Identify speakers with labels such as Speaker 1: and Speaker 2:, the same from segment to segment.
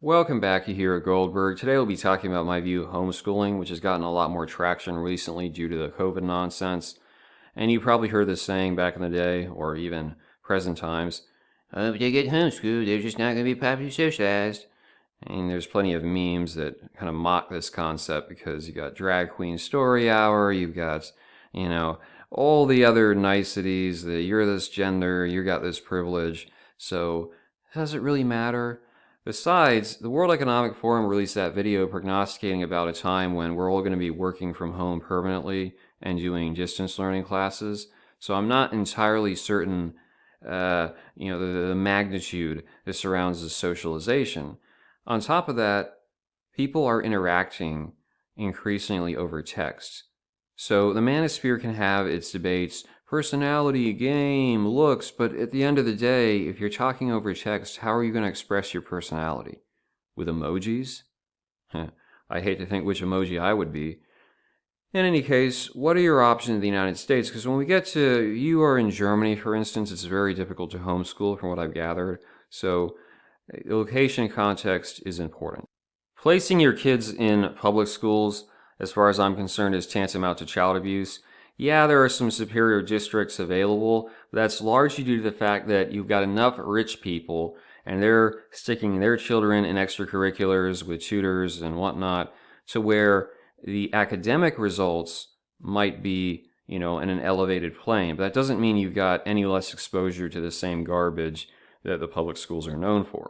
Speaker 1: Welcome back here at Goldberg. Today we'll be talking about my view of homeschooling, which has gotten a lot more traction recently due to the COVID nonsense. And you probably heard this saying back in the day, or even present times, if they get homeschooled, they're just not going to be properly socialized. And there's plenty of memes that kind of mock this concept because you got drag queen story hour, you've got, all the other niceties that you're this gender, you got this privilege. So does it really matter? Besides, the World Economic Forum released that video prognosticating about a time when we're all going to be working from home permanently and doing distance learning classes. So I'm not entirely certain, the magnitude that surrounds the socialization. On top of that, people are interacting increasingly over text. So the manosphere can have its debates, personality, game, looks, but at the end of the day, if you're talking over text, how are you going to express your personality? With emojis? I hate to think which emoji I would be. In any case, what are your options in the United States? Because when we get to, you are in Germany, for instance, it's very difficult to homeschool from what I've gathered. So location context is important. Placing your kids in public schools, as far as I'm concerned, is tantamount to child abuse. Yeah, there are some superior districts available, but that's largely due to the fact that you've got enough rich people and they're sticking their children in extracurriculars with tutors and whatnot to where the academic results might be, in an elevated plane. But that doesn't mean you've got any less exposure to the same garbage that the public schools are known for.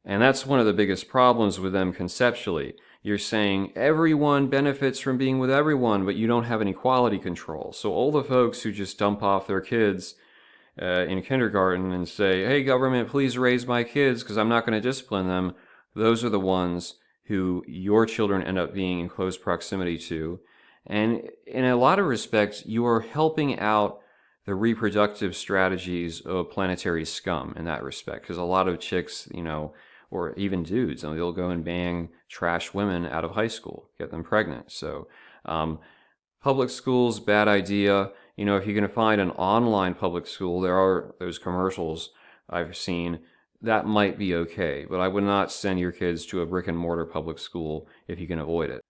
Speaker 1: And that's one of the biggest problems with them conceptually. You're saying everyone benefits from being with everyone, but you don't have any quality control. So all the folks who just dump off their kids in kindergarten and say, hey, government, please raise my kids because I'm not going to discipline them, those are the ones who your children end up being in close proximity to. And in a lot of respects, you are helping out the reproductive strategies of planetary scum in that respect, because a lot of chicks, or even dudes, and they'll go and bang trash women out of high school, get them pregnant. So public schools, bad idea. If you're going to find an online public school, there are those commercials I've seen, that might be okay. But I would not send your kids to a brick and mortar public school if you can avoid it.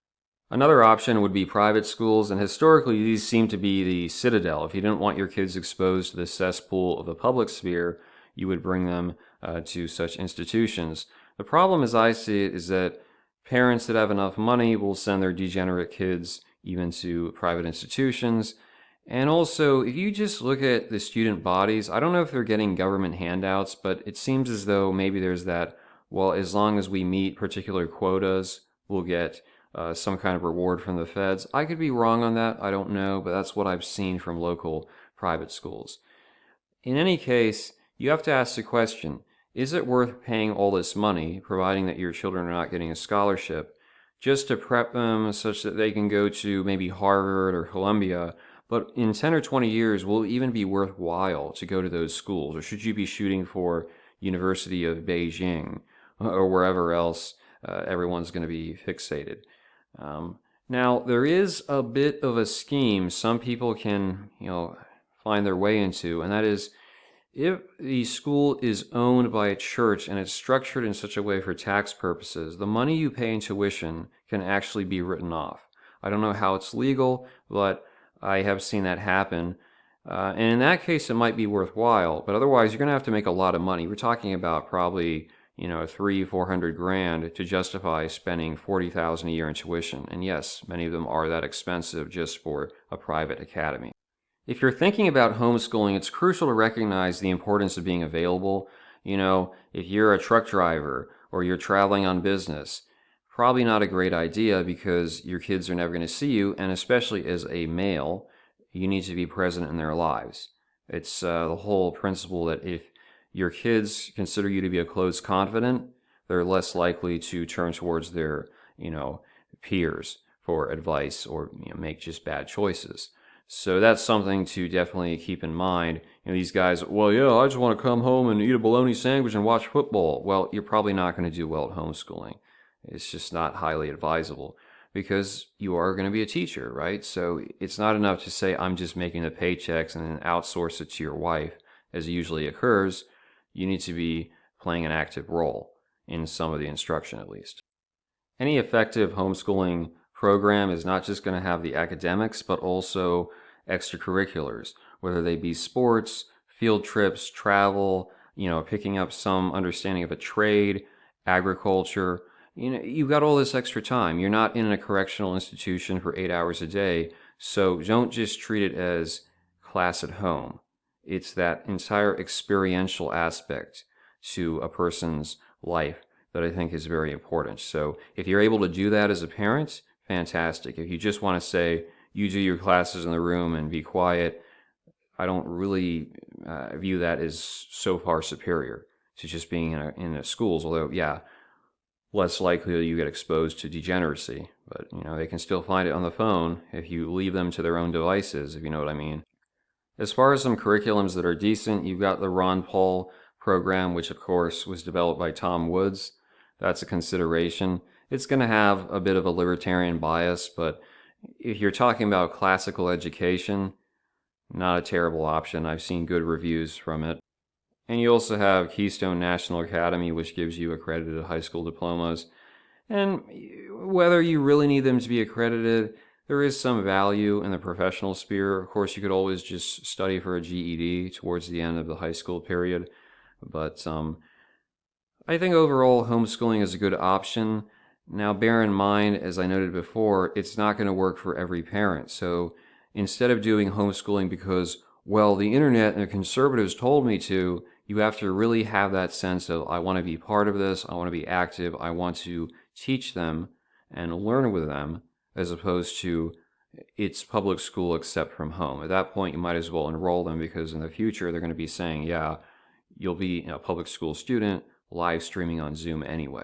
Speaker 1: Another option would be private schools, and historically these seem to be the citadel. If you didn't want your kids exposed to the cesspool of the public sphere, you would bring them to such institutions. The problem, as I see it, is that parents that have enough money will send their degenerate kids even to private institutions. And also, if you just look at the student bodies, I don't know if they're getting government handouts, but it seems as though maybe there's that, well, as long as we meet particular quotas, we'll get some kind of reward from the feds. I could be wrong on that, I don't know, but that's what I've seen from local private schools. In any case, you have to ask the question, is it worth paying all this money, providing that your children are not getting a scholarship, just to prep them such that they can go to maybe Harvard or Columbia, but in 10 or 20 years, will it even be worthwhile to go to those schools? Or should you be shooting for University of Beijing or wherever else everyone's going to be fixated? Now, there is a bit of a scheme some people can, find their way into, and that is, if the school is owned by a church and it's structured in such a way for tax purposes, the money you pay in tuition can actually be written off. I don't know how it's legal, but I have seen that happen. And in that case, it might be worthwhile, but otherwise you're going to have to make a lot of money. We're talking about probably, $300-400 to justify spending $40,000 a year in tuition. And yes, many of them are that expensive just for a private academy. If you're thinking about homeschooling, it's crucial to recognize the importance of being available. If you're a truck driver or you're traveling on business, probably not a great idea because your kids are never going to see you, and especially as a male, you need to be present in their lives. It's the whole principle that if your kids consider you to be a close confidant, they're less likely to turn towards their, peers for advice or make just bad choices. So that's something to definitely keep in mind. These guys, well, yeah, I just want to come home and eat a bologna sandwich and watch football. Well, you're probably not going to do well at homeschooling. It's just not highly advisable because you are going to be a teacher, right? So it's not enough to say, I'm just making the paychecks and then outsource it to your wife, as it usually occurs. You need to be playing an active role in some of the instruction at least. Any effective homeschooling program is not just going to have the academics, but also extracurriculars, whether they be sports, field trips, travel, picking up some understanding of a trade, agriculture. You've got all this extra time. You're not in a correctional institution for 8 hours a day, so don't just treat it as class at home. It's that entire experiential aspect to a person's life that I think is very important. So if you're able to do that as a parent, fantastic. If you just want to say, you do your classes in the room and be quiet, I don't really view that as so far superior to just being in a schools, although, yeah, less likely you get exposed to degeneracy. But, they can still find it on the phone if you leave them to their own devices, if you know what I mean. As far as some curriculums that are decent, you've got the Ron Paul program, which of course was developed by Tom Woods. That's a consideration. It's going to have a bit of a libertarian bias, but if you're talking about classical education, not a terrible option. I've seen good reviews from it. And you also have Keystone National Academy, which gives you accredited high school diplomas. And whether you really need them to be accredited, there is some value in the professional sphere. Of course, you could always just study for a GED towards the end of the high school period. But I think overall, homeschooling is a good option. Now, bear in mind, as I noted before, it's not going to work for every parent. So instead of doing homeschooling because, well, the internet and the conservatives told me to, you have to really have that sense of, I want to be part of this, I want to be active, I want to teach them and learn with them, as opposed to it's public school except from home. At that point, you might as well enroll them, because in the future, they're going to be saying, yeah, you'll be a public school student live streaming on Zoom anyway.